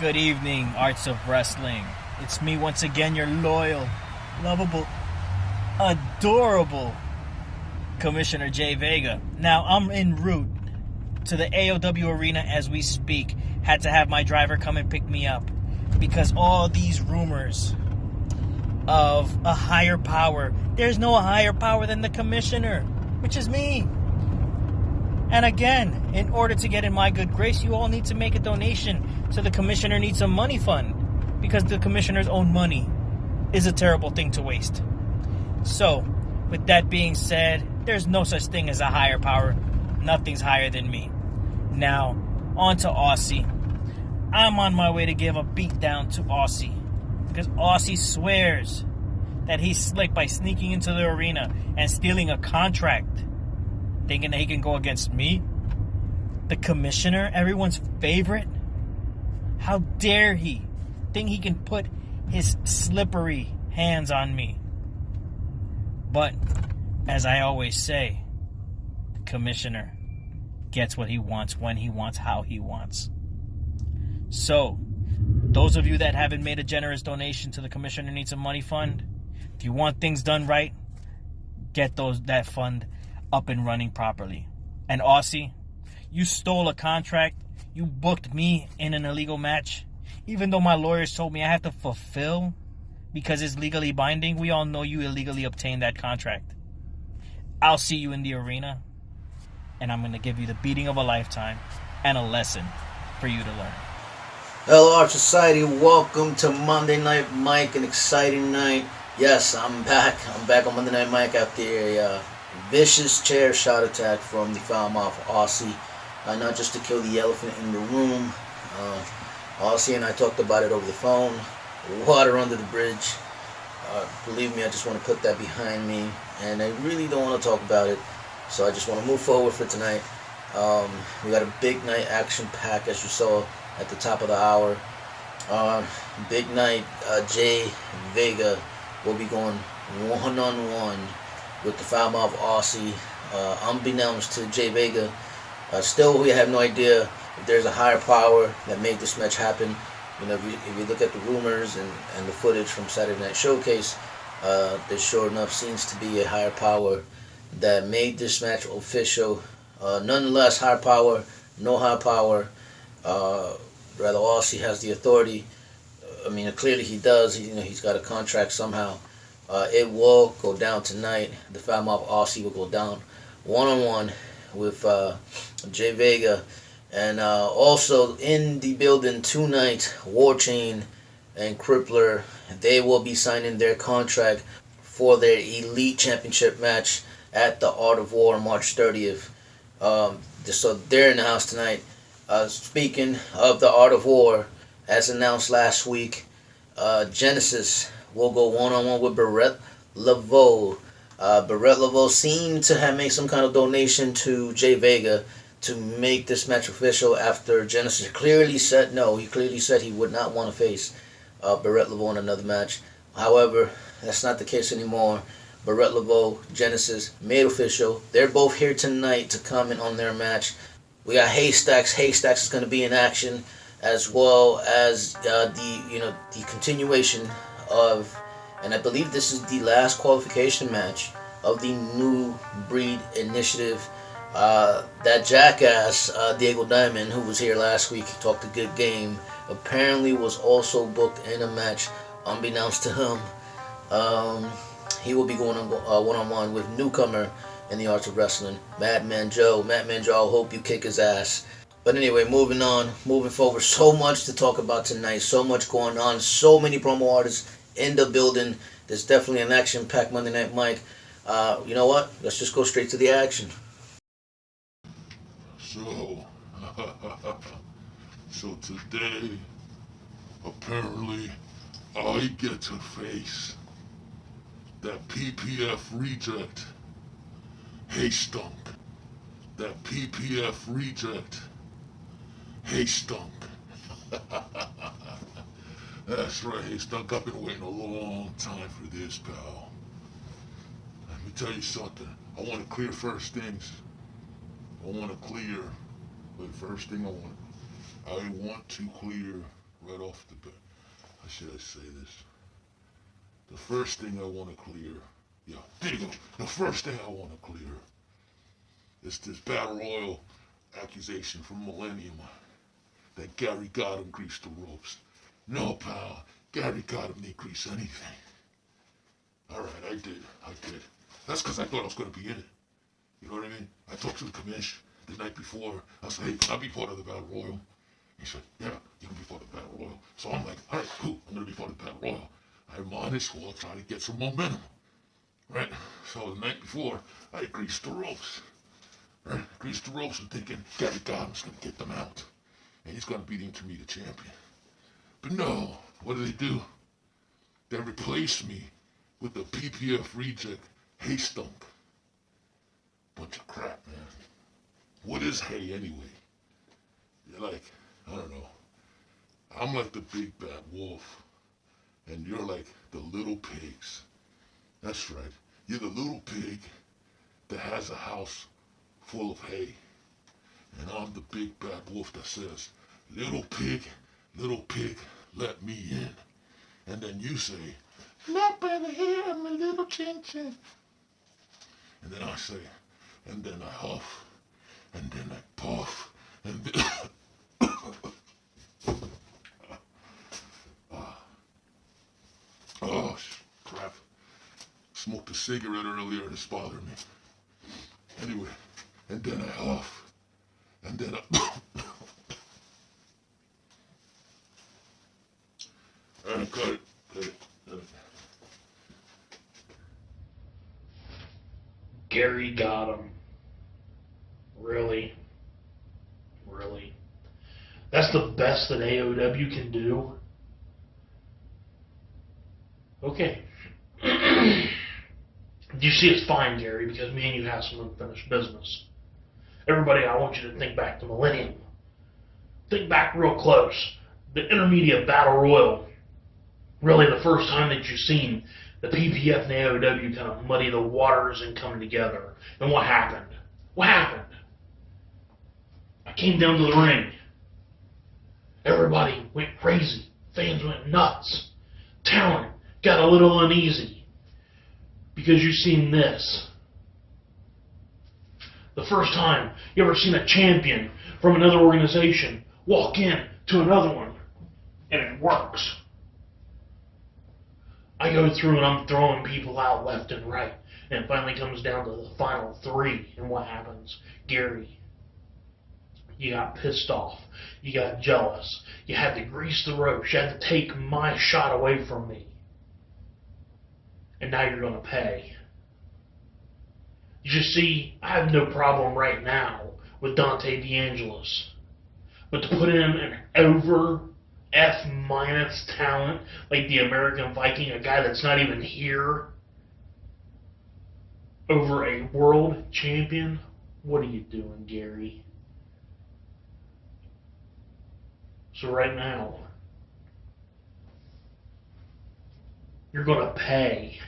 Good evening, Arts of Wrestling. It's me once again, your loyal, lovable, adorable Commissioner J.Vega. Now, I'm en route to the AOW arena as we speak. Had to have my driver come and pick me up because all these rumors of a higher power, there's no higher power than the Commissioner, which is me. And again, in order to get in my good grace, you all need to make a donation so the Commissioner needs some money fund, because the Commissioner's own money is a terrible thing to waste. So, with that being said, there's no such thing as a higher power. Nothing's higher than me. Now, on to Aussie. I'm on my way to give a beatdown to Aussie, because Aussie swears that he's slick by sneaking into the arena and stealing a contract, thinking that he can go against me, the Commissioner, everyone's favorite. How dare he think he can put his slippery hands on me? But, as I always say, the Commissioner gets what he wants, when he wants, how he wants. So, those of you that haven't made a generous donation to the Commissioner Needs a Money Fund, if you want things done right, get that fund up and running properly. And Aussie, you stole a contract. You booked me in an illegal match, even though my lawyers told me I have to fulfill because it's legally binding. We all know you illegally obtained that contract. I'll see you in the arena, and I'm going to give you the beating of a lifetime and a lesson for you to learn. Hello, Art Society. Welcome to Monday Night Mike, an exciting night. Yes, I'm back. I'm back on Monday Night Mike after a vicious chair shot attack from the Foul Mouth Aussie. Not just to kill the elephant in the room. Aussie and I talked about it over the phone. Water under the bridge. Believe me, I just want to put that behind me. And I really don't want to talk about it. So I just want to move forward for tonight. We got a big night action pack, as you saw at the top of the hour. Big night. J.Vega will be going one-on-one with the Foul Mouth Aussie. Unbeknownst to J.Vega, still we have no idea if there's a higher power that made this match happen. You know, if you look at the rumors and the footage from Saturday Night Showcase, there sure enough seems to be a higher power that made this match official. Nonetheless, higher power, no higher power. Rather, Aussie has the authority. I mean, clearly he does. He's got a contract somehow. It will go down tonight. The Foul Mouth Aussie will go down one-on-one with J.Vega. And also in the building tonight, WarChain and Crippler, they will be signing their contract for their Elite Championship match at the Art of War on March 30th. So they're in the house tonight. Speaking of the Art of War, as announced last week, Genesis will go one-on-one with Barrett Laveau. Barrett Laveau seemed to have made some kind of donation to J.Vega to make this match official after Genesis clearly said no. He clearly said he would not want to face Barrett Laveau in another match. However, that's not the case anymore. Barrett Laveau, Genesis, made official. They're both here tonight to comment on their match. We got Haystacks. Haystacks is going to be in action, as well as the continuation of, and I believe this is the last qualification match of the New Breed Initiative. That jackass, Diego Diamond, who was here last week, he talked a good game, apparently was also booked in a match unbeknownst to him. He will be going on one-on-one with newcomer in the Arts of Wrestling, Madman Joe. Madman Joe, I hope you kick his ass. But anyway, moving on, moving forward, so much to talk about tonight, so much going on, so many promo artists in the building. There's definitely an action-packed Monday Night Mike. You know what? Let's just go straight to the action. So today, apparently, I get to face that PPF reject, Haystunk. That PPF reject, Haystunk. That's right, Haystunk. I've been waiting a long time for this, pal. Let me tell you something. I want to clear first things. But first thing I want to clear right off the bat. How should I say this? The first thing I want to clear, yeah, there you go. The first thing I want to clear is this battle royal accusation from Millennium that Gary got him greased the ropes. No, pal, Gary got him didn't grease anything. Alright, I did. That's because I thought I was going to be in it. You know what I mean? I talked to the commish the night before. I said, hey, can I be part of the battle royal? He said, yeah, you can be part of the battle royal. So I'm like, alright, cool, I'm going to be part of the battle royal. I might as well try to get some momentum. Right? So the night before, I greased the ropes. Right? Greased the ropes and thinking Gary Godwin's going to get them out. And he's going to be the intermediate champion. But no, what do? They replaced me with the PPF reject hay stunk. Bunch of crap, man. What is hay anyway? You're like, I don't know. I'm like the big bad wolf. And you're like the little pigs. That's right. You're the little pig that has a house full of hay. And I'm the big bad wolf that says, little pig, let me in. And then you say, not by the hair of my little chin chin. And then I say, and then I huff, and then I puff, and then... Oh, crap. Smoked a cigarette earlier and it's bothering me. Anyway, and then I huff, and then I... Alright, cut it. Gary got him. Really? That's the best that AOW can do? Okay. You see, it's fine, Gary, because me and you have some unfinished business. Everybody, I want you to think back to Millennium. Think back real close. The intermediate battle royal. Really the first time that you've seen the PPF and AOW kind of muddy the waters and come together. And what happened? I came down to the ring. Everybody went crazy. Fans went nuts. Talent got a little uneasy. Because you've seen this. The first time you ever seen a champion from another organization walk in to another one. And it works. I go through and I'm throwing people out left and right. And it finally comes down to the final three. And what happens? Gary, you got pissed off. You got jealous. You had to grease the ropes. You had to take my shot away from me. And now you're going to pay. You see, I have no problem right now with Dante DeAngelis. But to put in an over F- talent like the American Viking, a guy that's not even here, over a world champion, what are you doing, Gary? So right now, you're going to pay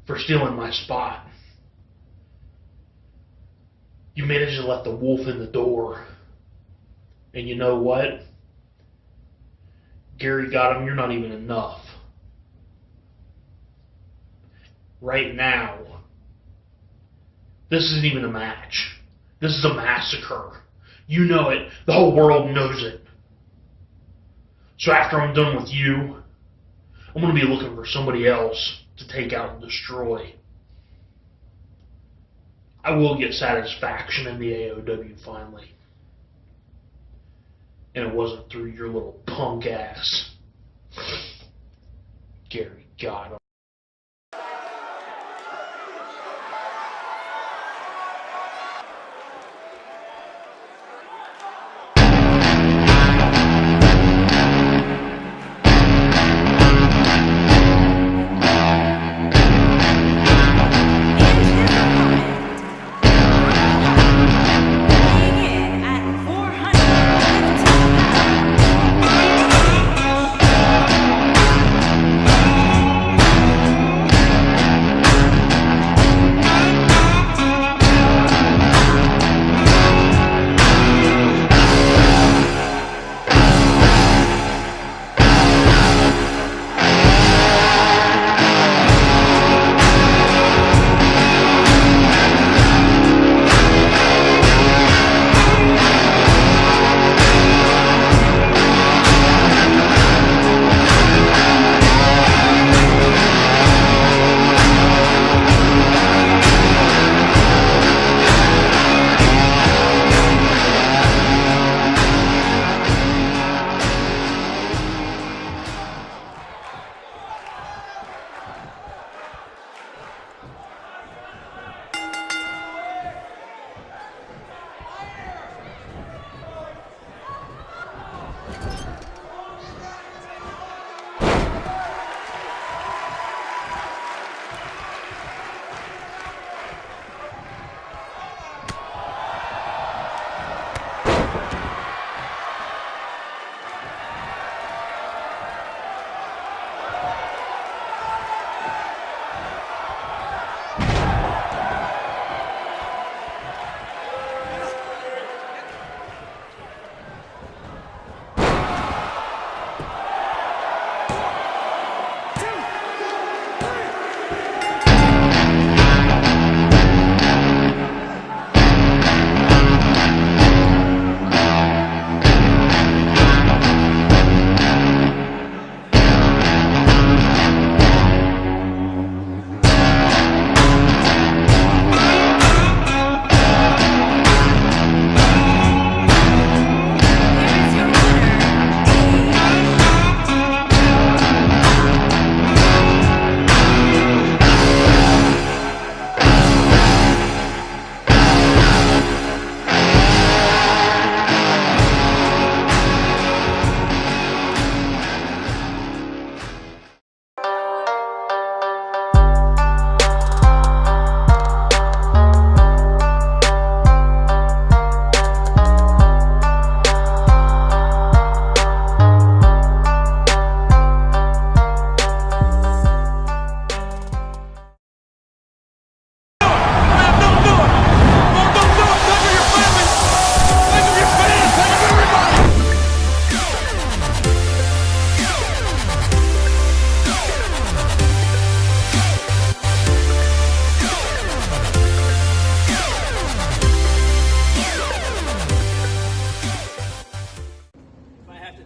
for stealing my spot. You managed to let the wolf in the door. And you know what? Gary got him, you're not even enough. Right now, this isn't even a match. This is a massacre. You know it. The whole world knows it. So after I'm done with you, I'm going to be looking for somebody else to take out and destroy. I will get satisfaction in the AOW finally. And it wasn't through your little punk ass. Gary got him.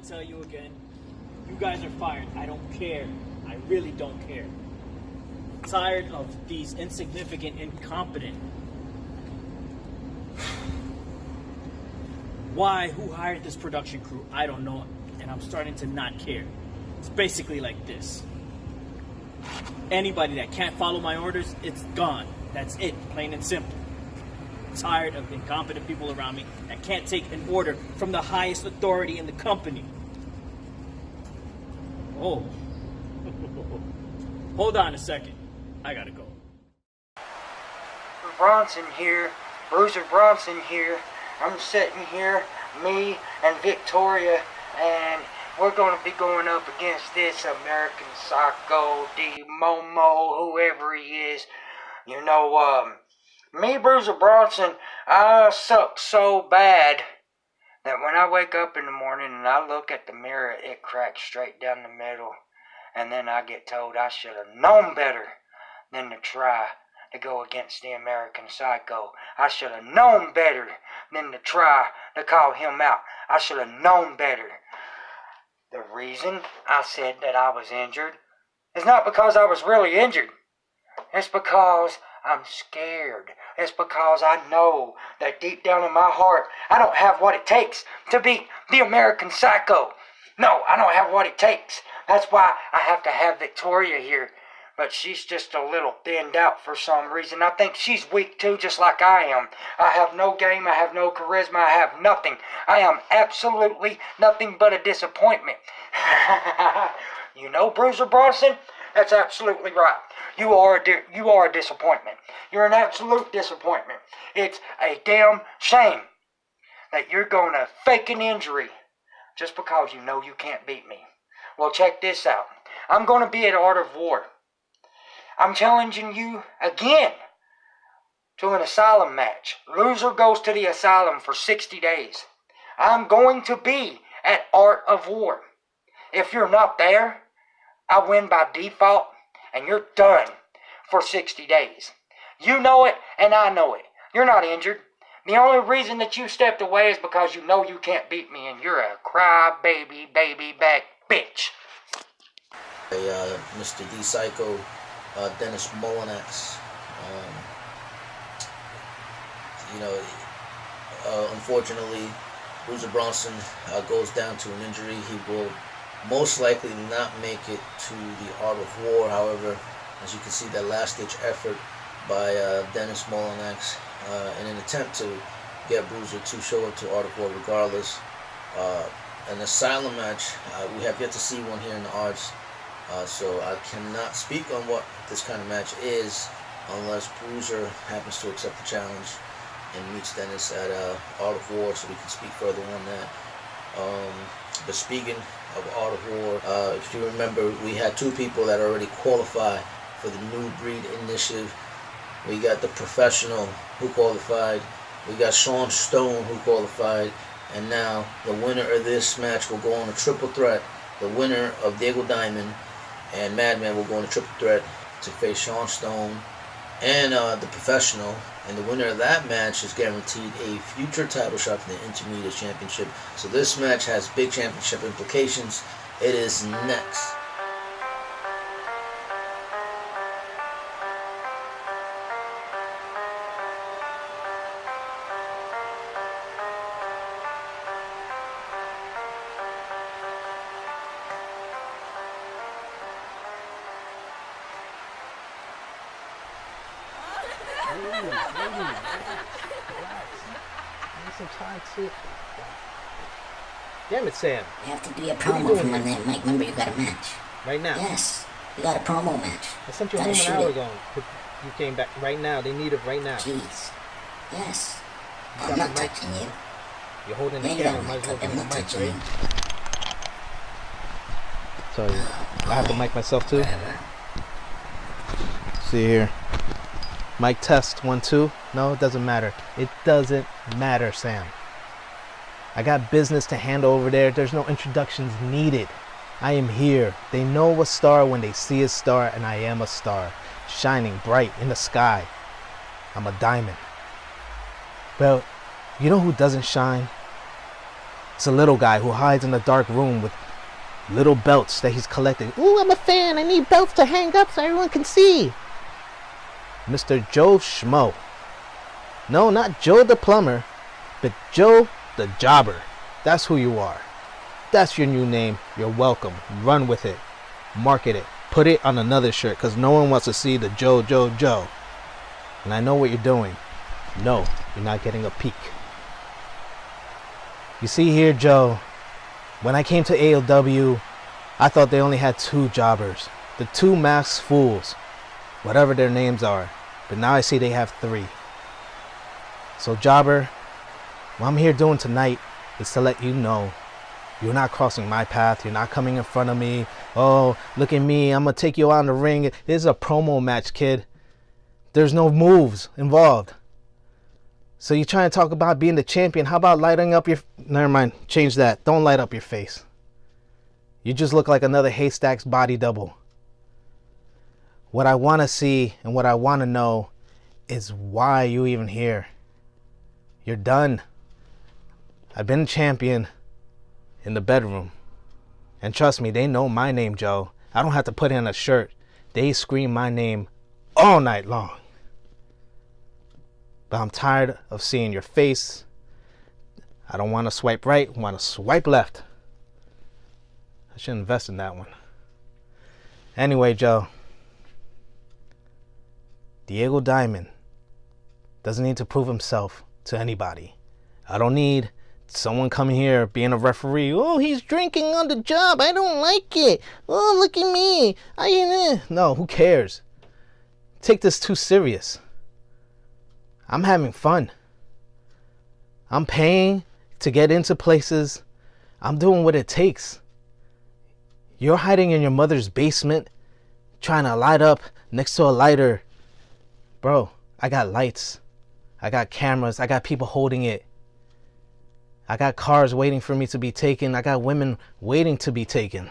tell you again, you guys are fired. I don't care. I really don't care. Tired of these insignificant, incompetent. Why? Who hired this production crew? I don't know. And I'm starting to not care. It's basically like this. Anybody that can't follow my orders, it's gone. That's it, plain and simple. Tired of incompetent people around me that can't take an order from the highest authority in the company. Oh. Hold on a second. I gotta go. Bronson here, Bruiser Bronson here. I'm sitting here, me and Victoria, and we're going to be going up against this American Psycho, D. Momo, whoever he is. You know, me, Bruiser Bronson, I suck so bad that when I wake up in the morning and I look at the mirror, it cracks straight down the middle. And then I get told I should have known better than to try to go against the American Psycho. I should have known better than to try to call him out. I should have known better. The reason I said that I was injured is not because I was really injured. It's because I'm scared. It's because I know that deep down in my heart, I don't have what it takes to beat the American Psycho. No, I don't have what it takes. That's why I have to have Victoria here. But she's just a little thinned out for some reason. I think she's weak too, just like I am. I have no game, I have no charisma, I have nothing. I am absolutely nothing but a disappointment. You know, Bruiser Bronson? That's absolutely right. You are a disappointment. You're an absolute disappointment. It's a damn shame that you're going to fake an injury just because you know you can't beat me. Well, check this out. I'm going to be at Art of War. I'm challenging you again to an asylum match. Loser goes to the asylum for 60 days. I'm going to be at Art of War. If you're not there, I win by default, and you're done for 60 days. You know it, and I know it. You're not injured. The only reason that you stepped away is because you know you can't beat me, and you're a crybaby, baby back bitch. Mr. D Psycho, Dennis Molinax. Unfortunately, Bruiser Bronson goes down to an injury. He will most likely not make it to the Art of War. However, as you can see, that last-ditch effort by Dennis Molinax in an attempt to get Bruiser to show up to Art of War regardless. An asylum match, we have yet to see one here in the arts. So I cannot speak on what this kind of match is unless Bruiser happens to accept the challenge and meets Dennis at Art of War, so we can speak further on that. But speaking of Art of War, if you remember, we had two people that already qualified for the New Breed Initiative. We got the Professional who qualified. We got Sean Stone who qualified. And now the winner of this match will go on a triple threat. The winner of Diego Diamond and Madman will go on a triple threat to face Sean Stone and the Professional. And the winner of that match is guaranteed a future title shot for the Intermediate Championship. So this match has big championship implications. It is next. Damn it, Sam. You have to do a promo from Monday Night Mike. Remember, you got a match. Right now? Yes. You got a promo match. I sent you home an hour ago. You came back right now. They need it right now. Jeez. Yes. I'm not touching you. You're holding the camera. Might as well give me the mic, right? Sorry. I have the mic myself, too. See here. Mic test 1 2. No, it doesn't matter. It doesn't matter, Sam. I got business to handle over there. There's no introductions needed. I am here. They know a star when they see a star, and I am a star, shining bright in the sky. I'm a diamond. Well, you know who doesn't shine? It's a little guy who hides in a dark room with little belts that he's collecting. Ooh, I'm a fan. I need belts to hang up so everyone can see. Mr. Joe Schmo. No, not Joe the plumber, but Joe the jobber. That's who you are. That's your new name. You're welcome. Run with it. Market it. Put it on another shirt because no one wants to see the Joe. And I know what you're doing. No, you're not getting a peek. You see here, Joe, when I came to AOW, I thought they only had 2 jobbers. The 2 masked fools, whatever their names are. But now I see they have 3. So jobber, what I'm here doing tonight is to let you know you're not crossing my path. You're not coming in front of me. Oh, look at me. I'm going to take you out in the ring. This is a promo match, kid. There's no moves involved. So you're trying to talk about being the champion. How about lighting up your... Never mind. Change that. Don't light up your face. You just look like another Haystack's body double. What I want to see and what I want to know is why you even here. You're done. I've been champion in the bedroom. And trust me, they know my name, Joe. I don't have to put in a shirt. They scream my name all night long. But I'm tired of seeing your face. I don't want to swipe right. I want to swipe left. I should invest in that one. Anyway, Joe. Diego Diamond doesn't need to prove himself to anybody. I don't need someone coming here being a referee. Oh, he's drinking on the job. I don't like it. Oh, look at me. No, who cares? Take this too serious. I'm having fun. I'm paying to get into places. I'm doing what it takes. You're hiding in your mother's basement, trying to light up next to a lighter. Bro, I got lights. I got cameras. I got people holding it. I got cars waiting for me to be taken. I got women waiting to be taken.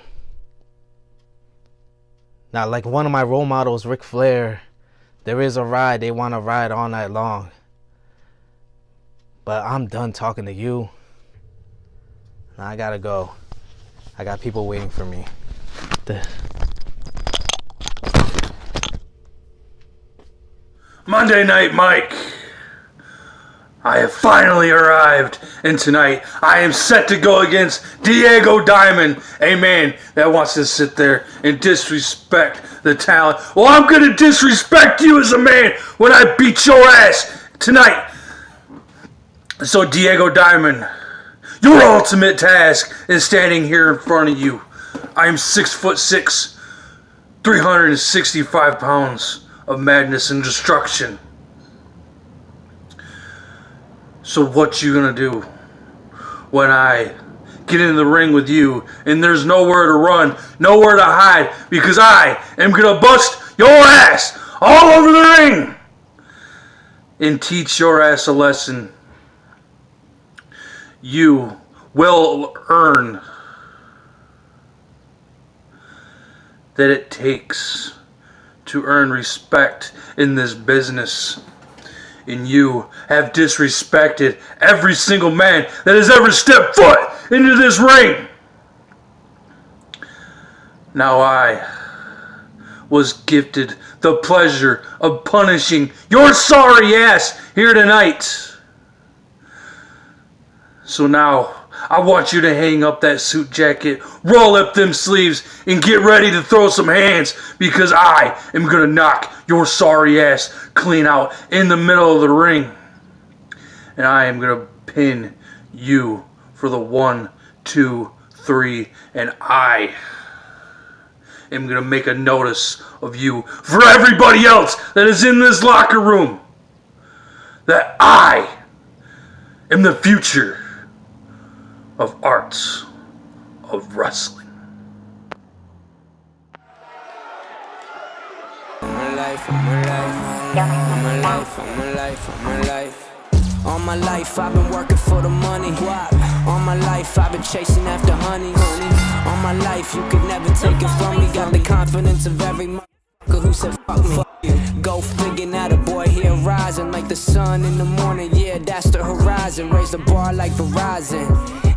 Now, like one of my role models, Ric Flair, there is a ride. They want to ride all night long. But I'm done talking to you. Now I gotta go. I got people waiting for me. Monday Night Mike. I have finally arrived, and tonight I am set to go against Diego Diamond, a man that wants to sit there and disrespect the talent. Well, I'm going to disrespect you as a man when I beat your ass tonight. So, Diego Diamond, your ultimate task is standing here in front of you. I am 6'6", 365 pounds of madness and destruction. So what you gonna do when I get in the ring with you and there's nowhere to run, nowhere to hide, because I am gonna bust your ass all over the ring and teach your ass a lesson. You will earn that it takes to earn respect in this business. And you have disrespected every single man that has ever stepped foot into this ring. Now I was gifted the pleasure of punishing your sorry ass here tonight. So now I want you to hang up that suit jacket, roll up them sleeves, and get ready to throw some hands, because I am going to knock your sorry ass clean out in the middle of the ring. And I am going to pin you for the 1, 2, 3, and I am going to make a notice of you for everybody else that is in this locker room, that I am the future of arts of wrestling. All my life I've been working for the money. All my life I've been chasing after honey. All my life you could never take it from me. Got the confidence of every motherfucker who said fuck me. Go figure, now the boy here rising like the sun in the morning. Yeah, that's the horizon. Raise the bar like Verizon.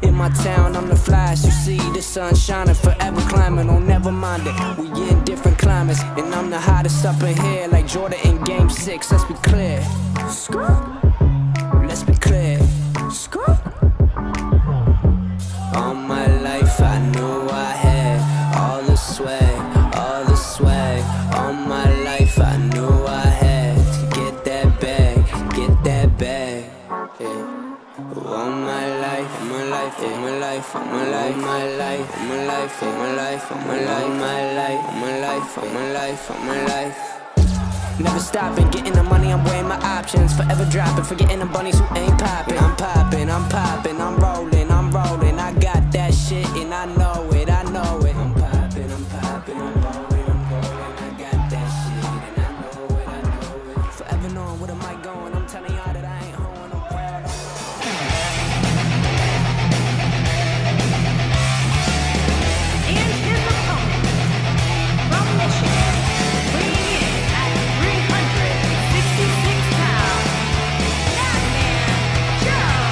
In my town, I'm the flash. You see the sun shining, forever climbing. Oh, never mind it, we in different climates. And I'm the hottest up in here, like Jordan in game 6. Let's be clear. Let's be clear. All my life I knew I had all the swag, all the swag. All my life I knew I had to get that bag, get that bag. Yeah. All my life, all my life, all my life, all my life, my life, all my life, all my life, all my life, my life, all my life, all my life, all my life. Never stopping, getting the money, I'm weighing my options. Forever dropping, forgetting the bunnies who ain't popping. I'm popping, I'm popping, I'm rolling, I'm rolling. I got that shit and I know it, I know it. I'm popping, I'm popping, I'm rolling, I'm rolling. I got that shit and I know it, I know it. Forever knowing where the mic going, I'm telling y'all that I ain't hoeing, I'm proud. And his opponent, from Michigan, weighing in at 366 pounds, Madman Joe.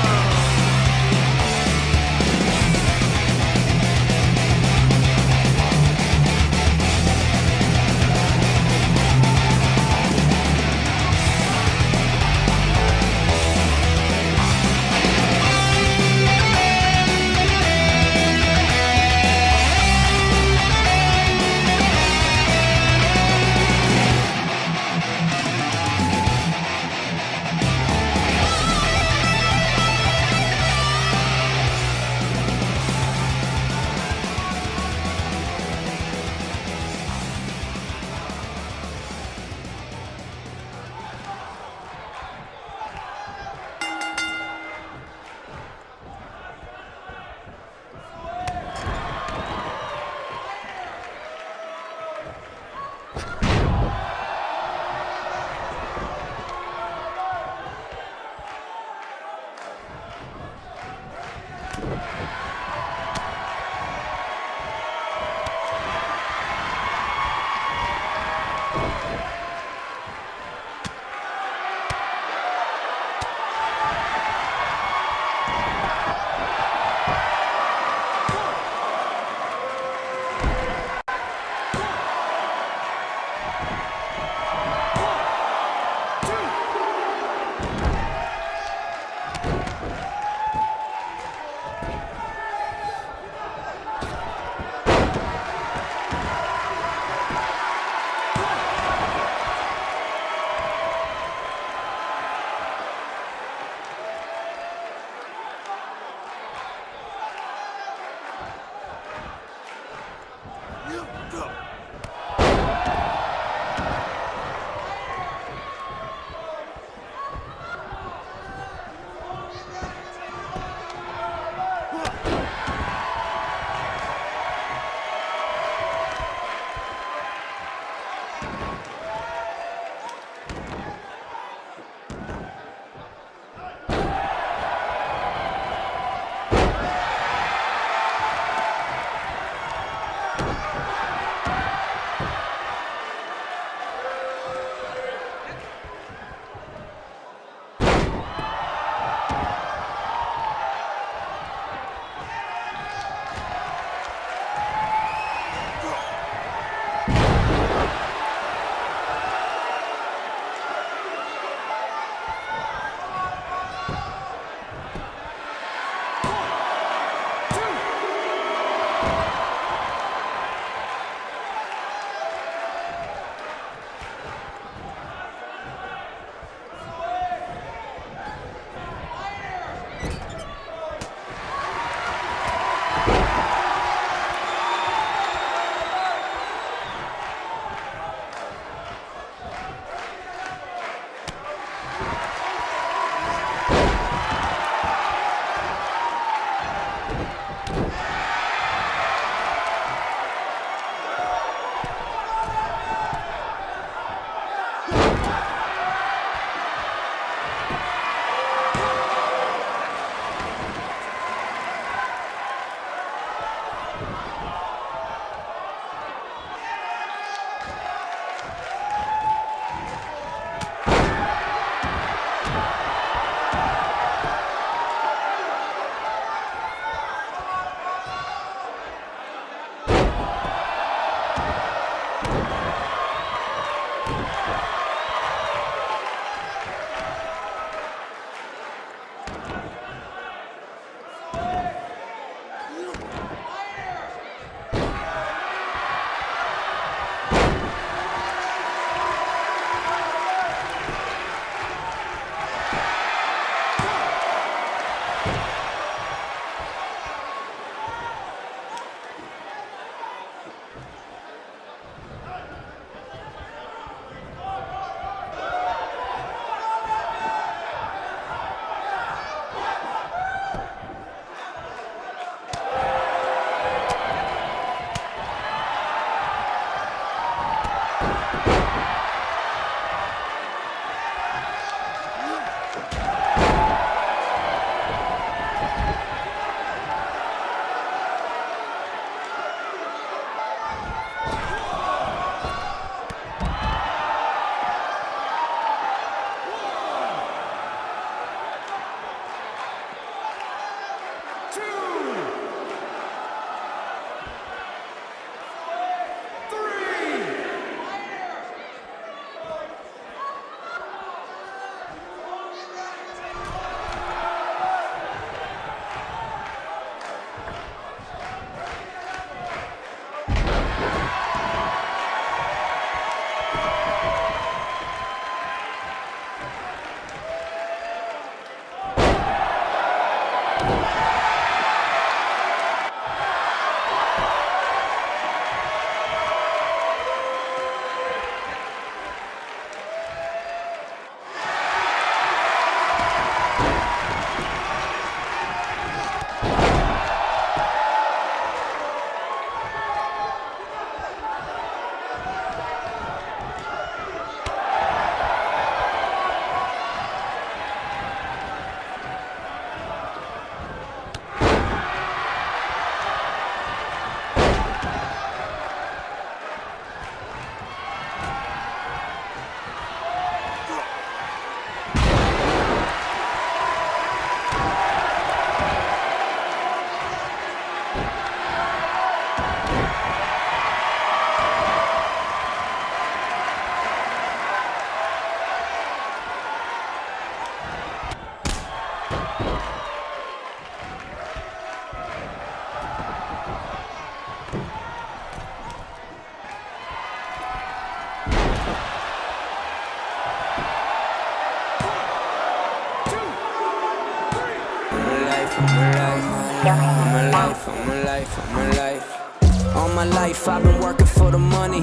All my life I've been working for the money.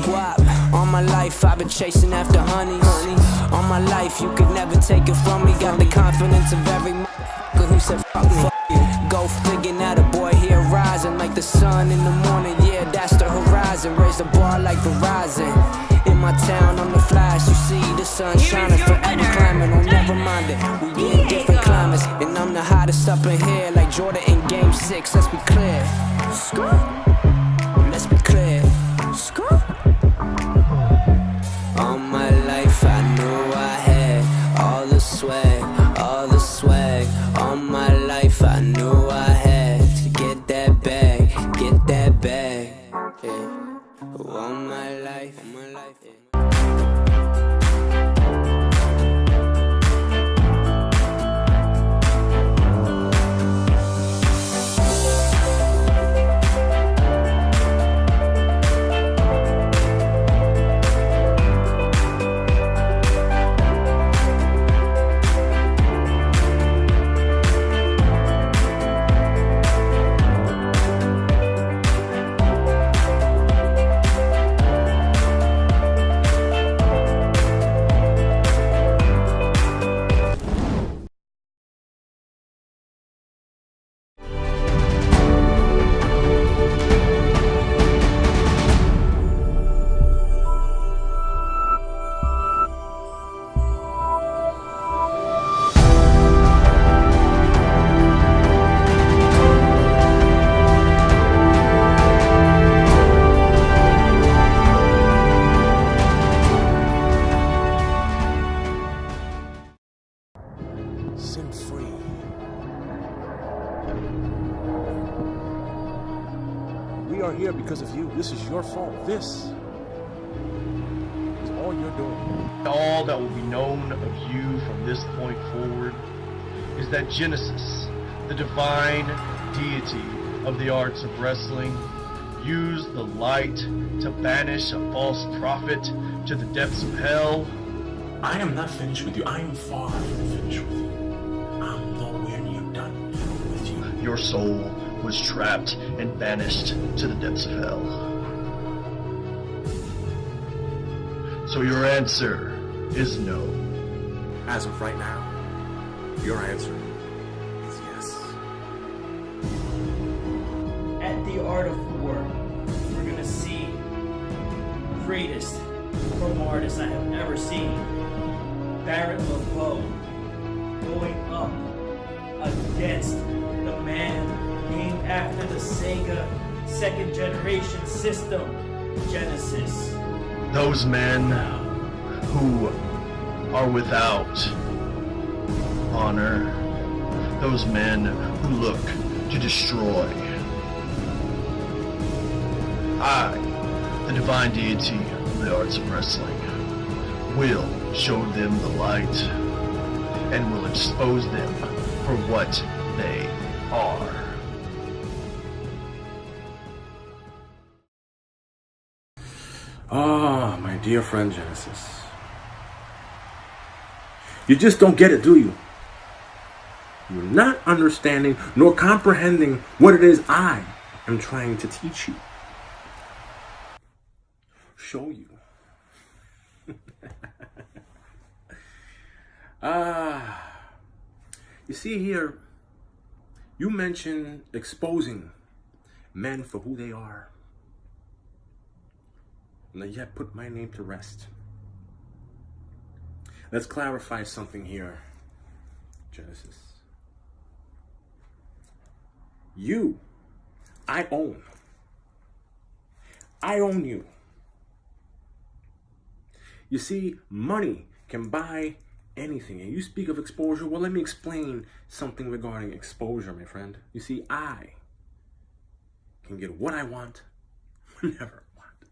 All my life I've been chasing after honey. All my life you could never take it from me. Got the confidence of every motherfucker who said fuck me. Go figure, now the boy here rising like the sun in the morning. Yeah, that's the horizon. Raise the bar like Verizon. In my town, I'm the flash. You see the sun shining forever climbing. Oh, never mind it. We in different climates, and I'm the hottest up in here, like Jordan in Game 6. Let's be clear. Let's be clear. All my life I knew I had all the swag, all the swag. All my life I knew I had to get that bag, get that bag. Yeah. All my life, all my life. We are here because of you. This is your fault. This is all you're doing. All that will be known of you from this point forward is that Genesis, the divine deity of the arts of wrestling, used the light to banish a false prophet to the depths of hell. I am not finished with you. I am far from finished with you. I'm nowhere near done with you. Your soul was trapped and banished to the depths of hell. So your answer is no. As of right now, your answer is yes. At the Art of War, we're gonna see the greatest promo artist I have ever seen, Barrett LeBeau, going up against the man named after the Sega second generation system, Genesis. Those men who are without honor, those men who look to destroy. I, the divine deity of the arts of wrestling, will show them the light and will expose them for what they are. Ah, my dear friend Genesis. You just don't get it, do you? You're not understanding nor comprehending what it is I am trying to teach you. Show you. You see here, you mentioned exposing men for who they are. Now yet put my name to rest. Let's clarify something here, Genesis. You, I own. I own you. You see, money can buy anything. And you speak of exposure. Well, let me explain something regarding exposure, my friend. You see, I can get what I want whenever I want.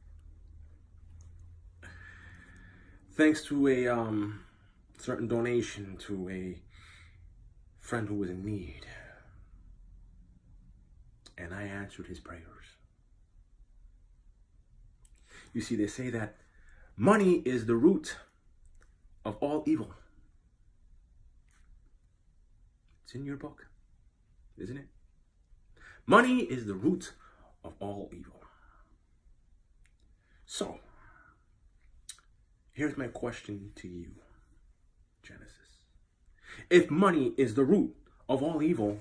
Thanks to a certain donation to a friend who was in need. And I answered his prayers. You see, they say that money is the root of all evil. It's in your book. isn't it? Money is the root of all evil. So, here's my question to you, Genesis. If money is the root of all evil,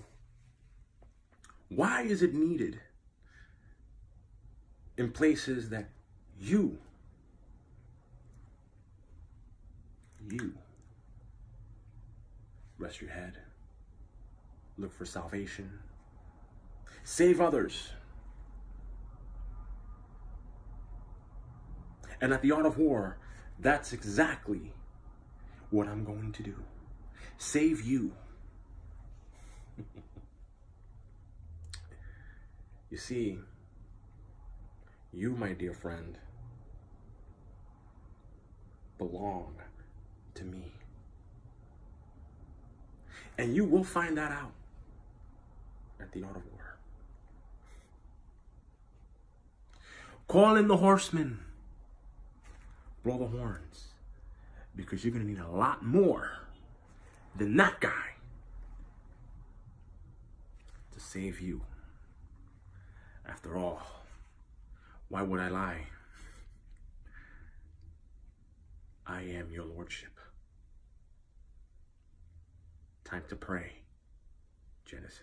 why is it needed in places that you rest your head, look for salvation, save others, and at the art of war, that's exactly what I'm going to do. Save you. You see, you, my dear friend, belong to me. And you will find that out at the art of war. Call in the horsemen. Blow the horns. Because you're going to need a lot more than that guy to save you. After all, why would I lie? I am your lordship. Time to pray, Genesis.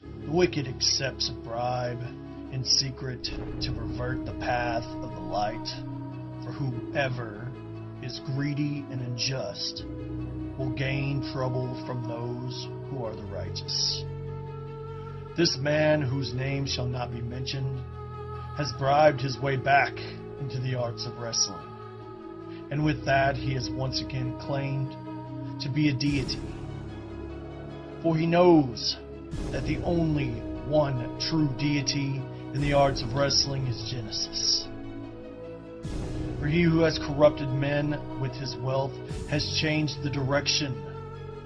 The wicked accepts a bribe in secret to pervert the path of the light, for whoever is greedy and unjust will gain trouble from those who are the righteous. This man, whose name shall not be mentioned, has bribed his way back into the arts of wrestling, and with that he has once again claimed to be a deity. For he knows that the only one true deity in the arts of wrestling is Genesis. For he who has corrupted men with his wealth has changed the direction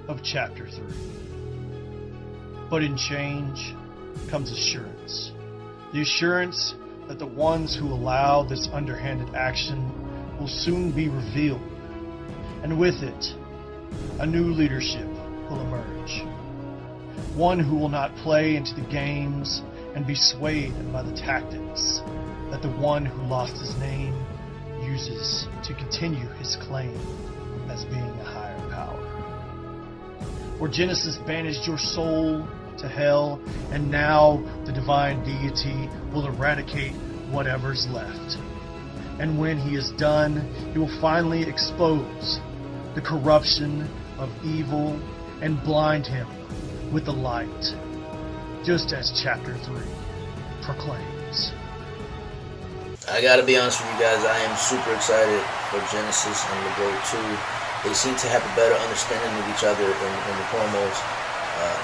of chapter 3. But in change comes assurance. The assurance that the ones who allow this underhanded action will soon be revealed, and with it, a new leadership will emerge. One who will not play into the games and be swayed by the tactics that the one who lost his name uses to continue his claim as being a higher power. For Genesis banished your soul to hell, and now the divine deity will eradicate whatever's left. And when he is done, he will finally expose the corruption of evil and blind him with the light, just as chapter 3 proclaims. I gotta be honest with you guys, I am super excited for Genesis and LeBro 2. They seem to have a better understanding of each other in the promos.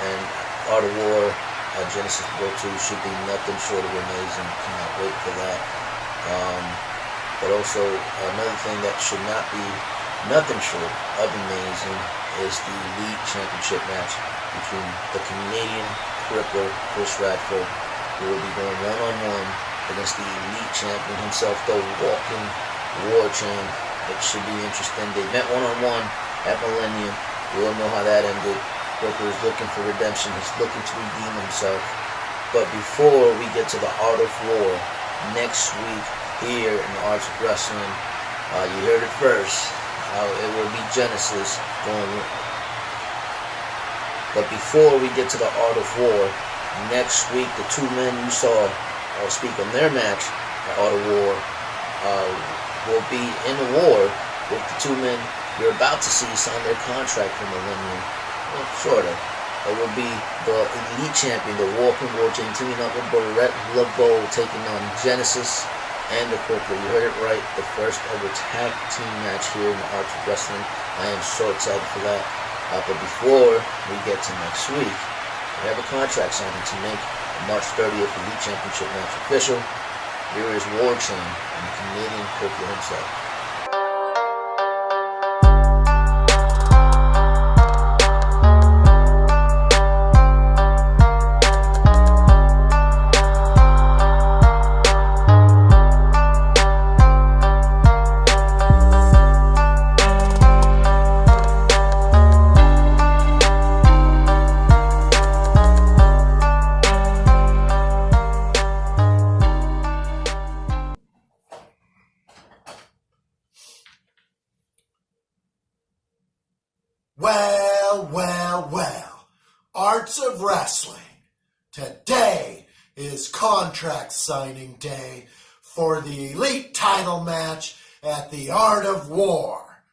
And Art of War, Genesis LeBro 2 should be nothing short of amazing. Cannot wait for that. But also, another thing that should not be nothing short of amazing is the Elite Championship match between the Canadian Crippler, Radford, who will be going one-on-one against the Elite Champion himself, the walking WarChain. It should be interesting. They met one-on-one at Millennium. We all know how that ended. Crippler is looking for redemption. He's looking to redeem himself. But before we get to the Art of War, next week here in the Arts of Wrestling, you heard it first. It will be Genesis going. But before we get to the Art of War, next week the two men you saw speak on their match at Art of War will be in a war with the two men you're about to see sign their contract for Millennium. Well, sort of. It will be the Elite Champion, the Walking WarChain, teaming up with Barrett LeBeau, taking on Genesis and the Crippler. You heard it right. The first ever tag team match here in the Arts of Wrestling. I am so excited for that. But before we get to next week, we have a contract signing to make the March 30th Elite Championship match official. Here is WarChain and the Canadian Crippler himself. Well, well, well. Arts of Wrestling. Today is contract signing day for the elite title match at the Art of War.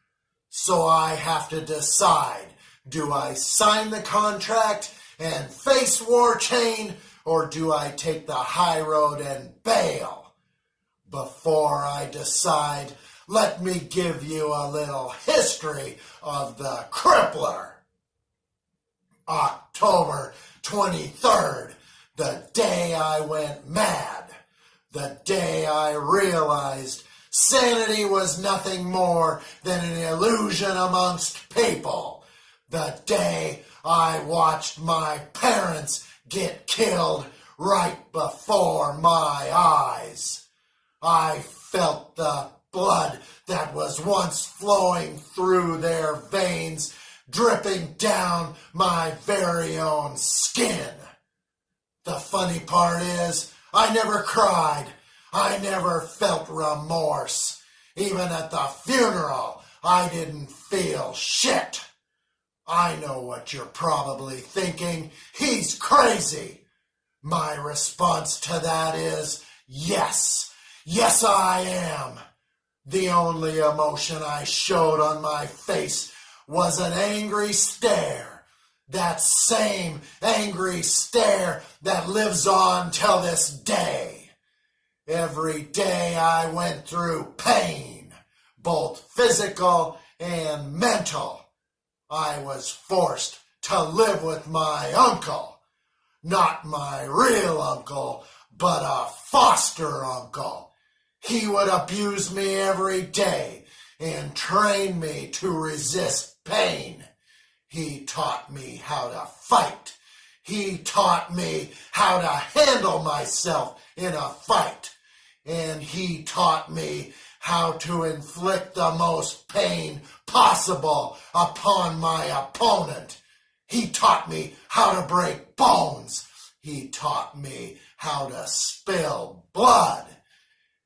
So I have to decide, do I sign the contract and face WarChain, or do I take the high road and bail? Before I decide, let me give you a little history of the Crippler. October 23rd, the day I went mad, the day I realized sanity was nothing more than an illusion amongst people, the day I watched my parents get killed right before my eyes. I felt the blood that was once flowing through their veins dripping down my very own skin. The funny part is, I never cried. I never felt remorse. Even at the funeral, I didn't feel shit. I know what you're probably thinking. He's crazy. My response to that is, yes. Yes, I am. The only emotion I showed on my face was an angry stare. That same angry stare that lives on till this day. Every day I went through pain, both physical and mental. I was forced to live with my uncle. Not my real uncle, but a foster uncle. He would abuse me every day and train me to resist pain. He taught me how to fight. He taught me how to handle myself in a fight. And he taught me how to inflict the most pain possible upon my opponent. He taught me how to break bones. He taught me how to spill blood.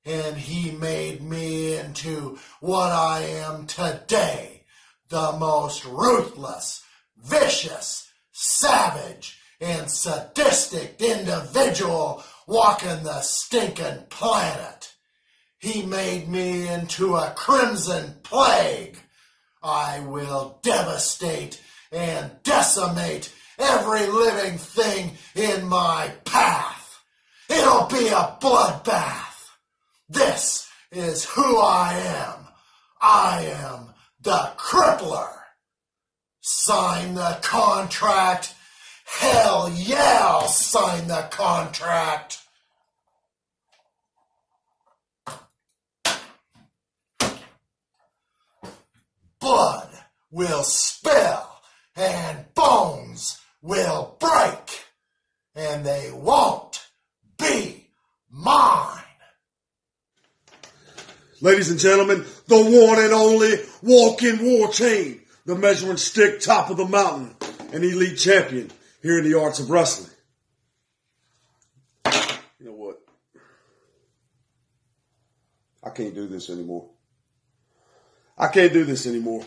And he made me into what I am today, the most ruthless, vicious, savage, and sadistic individual walking the stinking planet. He made me into a crimson plague. I will devastate and decimate every living thing in my path. It'll be a bloodbath. This is who I am. I am the Crippler. Sign the contract. Hell yeah, I'll sign the contract. Blood will spill and bones will break, and they won't be mine. Ladies and gentlemen, the one and only walking WarChain, the measuring stick top of the mountain, an elite champion here in the arts of wrestling. You know what? I can't do this anymore. I can't do this anymore.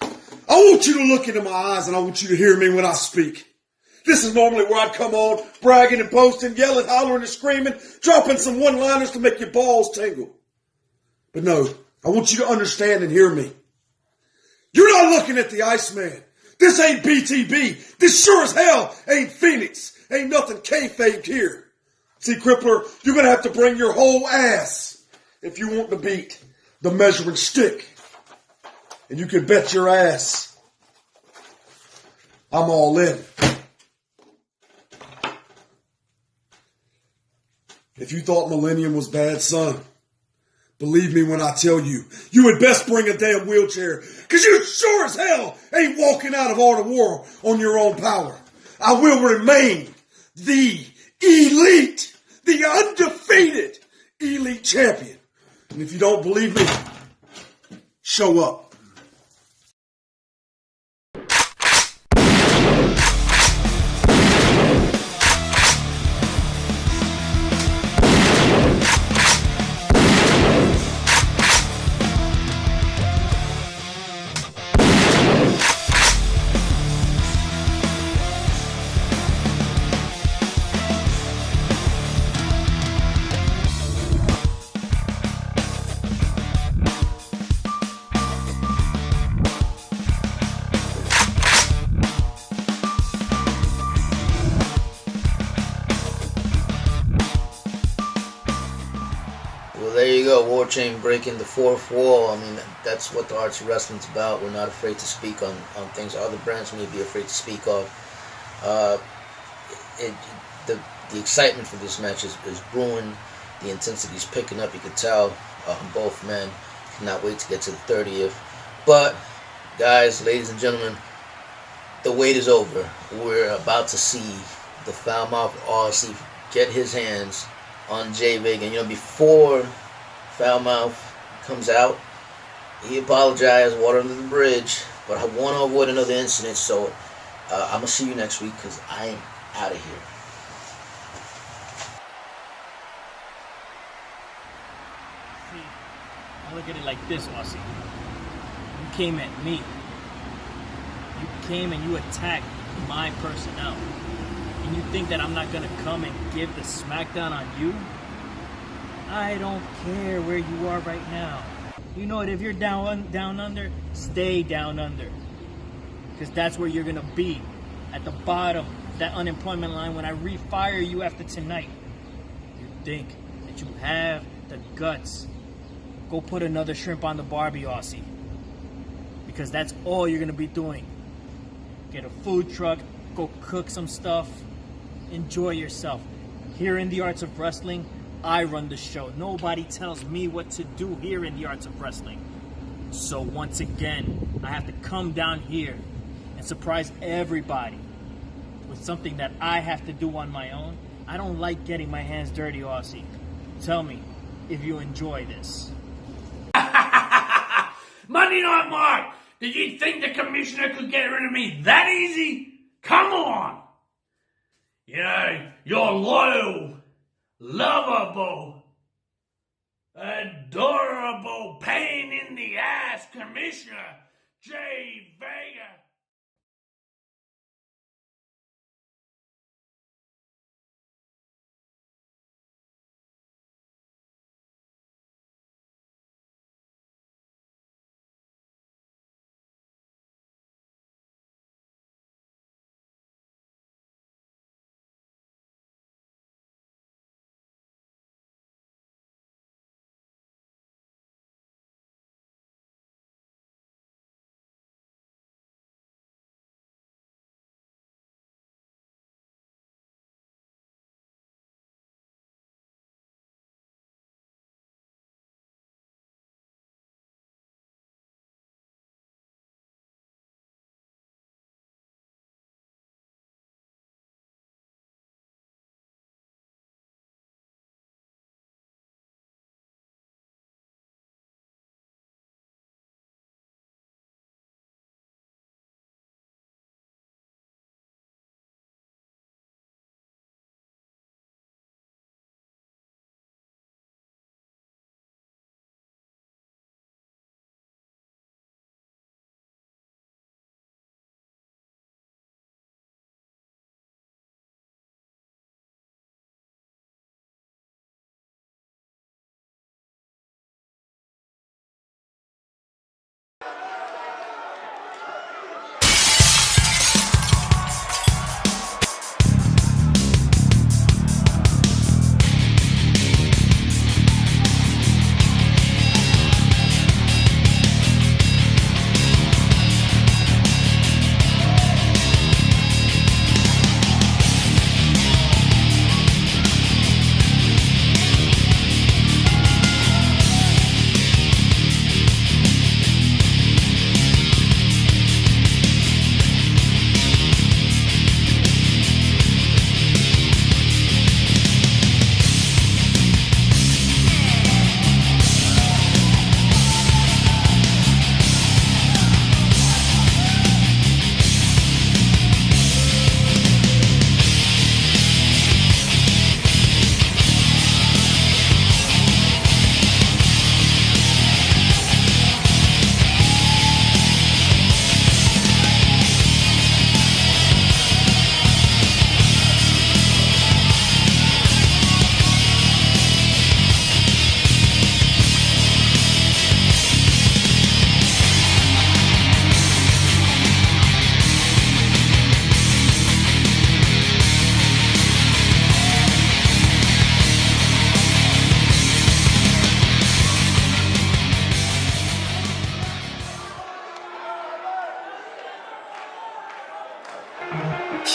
I want you to look into my eyes and I want you to hear me when I speak. This is normally where I'd come on, bragging and boasting, yelling, hollering and screaming, dropping some one-liners to make your balls tingle. But no, I want you to understand and hear me. You're not looking at the Iceman. This ain't BTB. This sure as hell ain't Phoenix. Ain't nothing kayfabed here. See, Crippler, you're going to have to bring your whole ass if you want to beat the measuring stick. And you can bet your ass I'm all in. If you thought Millennium was bad, son, believe me when I tell you, you had best bring a damn wheelchair, because you sure as hell ain't walking out of Art of War on your own power. I will remain the elite, the undefeated elite champion. And if you don't believe me, show up. Well, there you go. WarChain breaking the fourth wall. I mean, that's what the arts of wrestling's about. We're not afraid to speak on things other brands may be afraid to speak of. The excitement for this match is brewing. The intensity is picking up. You can tell both men cannot wait to get to the 30th. But, guys, ladies and gentlemen, the wait is over. We're about to see the Foul Mouth Aussie get his hands on J.Vega. And, before Foul Mouth comes out, he apologized, water under the bridge. But I want to avoid another incident, so I'm going to see you next week because I'm out of here. See, I look at it like this, Aussie. You came at me. You came and you attacked my personnel. And you think that I'm not going to come and give the smackdown on you? I don't care where you are right now. You know what? If you're down under, stay down under. Because that's where you're going to be. At the bottom, that unemployment line when I refire you after tonight. You think that you have the guts. Go put another shrimp on the Barbie, Aussie. Because that's all you're going to be doing. Get a food truck, go cook some stuff, enjoy yourself. Here in the Arts of Wrestling, I run the show. Nobody tells me what to do here in the Arts of Wrestling. So once again, I have to come down here and surprise everybody with something that I have to do on my own. I don't like getting my hands dirty, Aussie. Tell me if you enjoy this. Monday Night Mike, did you think the commissioner could get rid of me that easy? Come on! You're loyal, lovable, adorable, pain in the ass commissioner, J.Vega.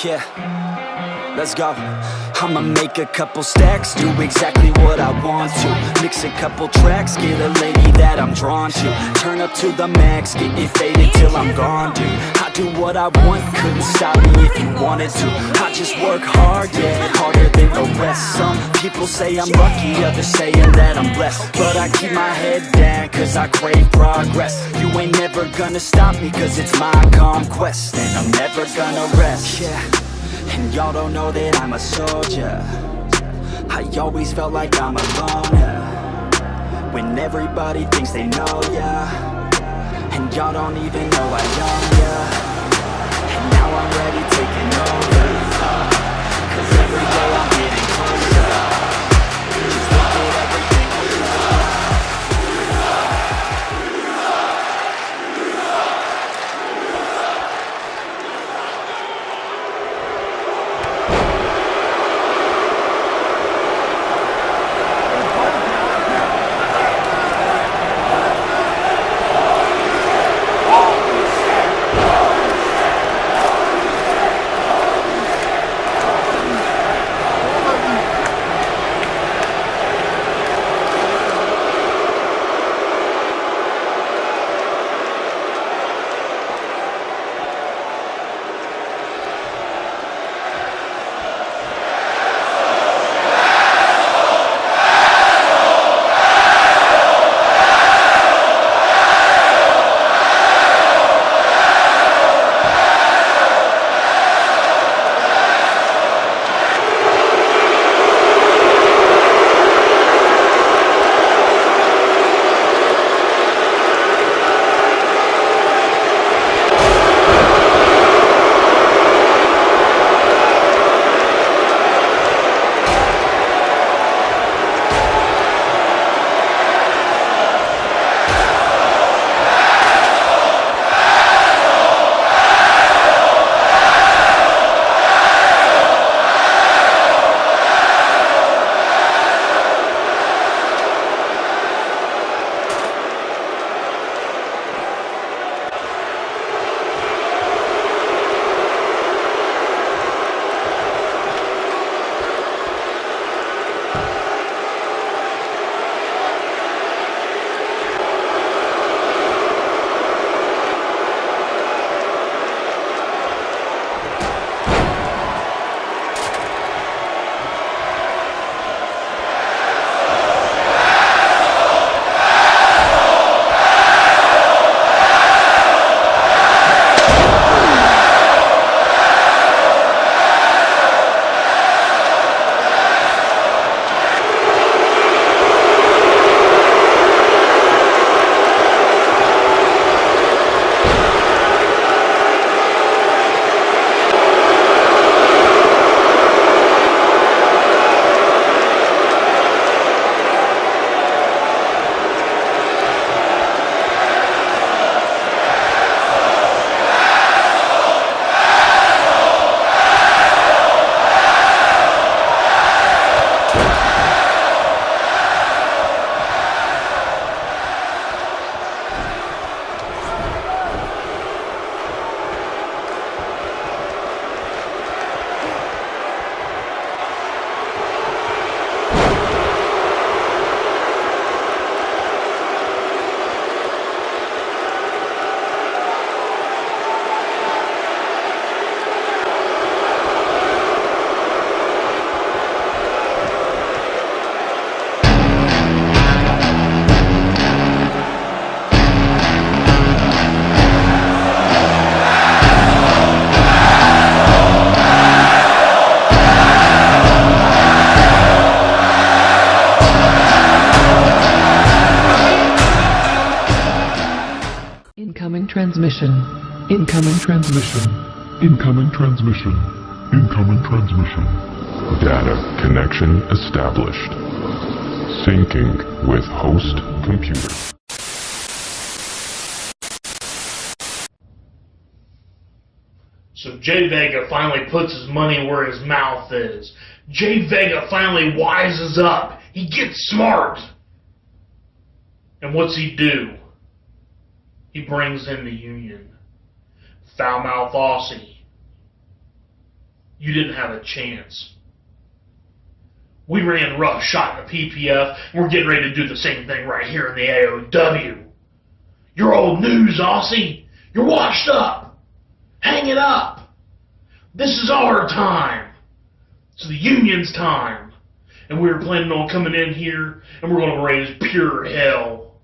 Yeah, let's go. I'ma make a couple stacks, do exactly what I want to. Mix a couple tracks, get a lady that I'm drawn to. Turn up to the max, get it faded till I'm gone, dude. I do what I want, couldn't stop me if you wanted to. I just work hard, yeah, harder than the rest. Some people say I'm lucky, others saying that I'm blessed. But I keep my head down, cause I crave progress. You ain't never gonna stop me, cause it's my conquest. And I'm never gonna rest, yeah. And y'all don't know that I'm a soldier. I always felt like I'm a loner when everybody thinks they know ya, and y'all don't even know I own ya. And now I'm ready taking over, cause every day I'm getting closer. Just look at everything we got. transmission. Incoming transmission. Incoming transmission. Incoming transmission. Data connection established. Syncing with host computer. So J.Vega finally puts his money where his mouth is. J.Vega finally wises up. He gets smart. And what's he do? He brings in the Union. Foul Mouth Aussie. you didn't have a chance. We ran rough shot in the PPF, and we're getting ready to do the same thing right here in the AOW. You're old news, Aussie. You're washed up. Hang it up. This is our time. It's the union's time. And we were planning on coming in here, and we're going to raise pure hell.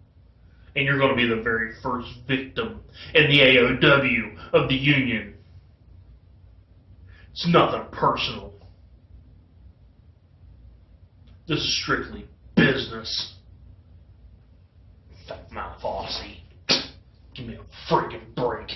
And you're going to be the very first victim in the AOW of the union. It's nothing personal. This is strictly business. Foul Mouth Aussie. Give me a freaking break.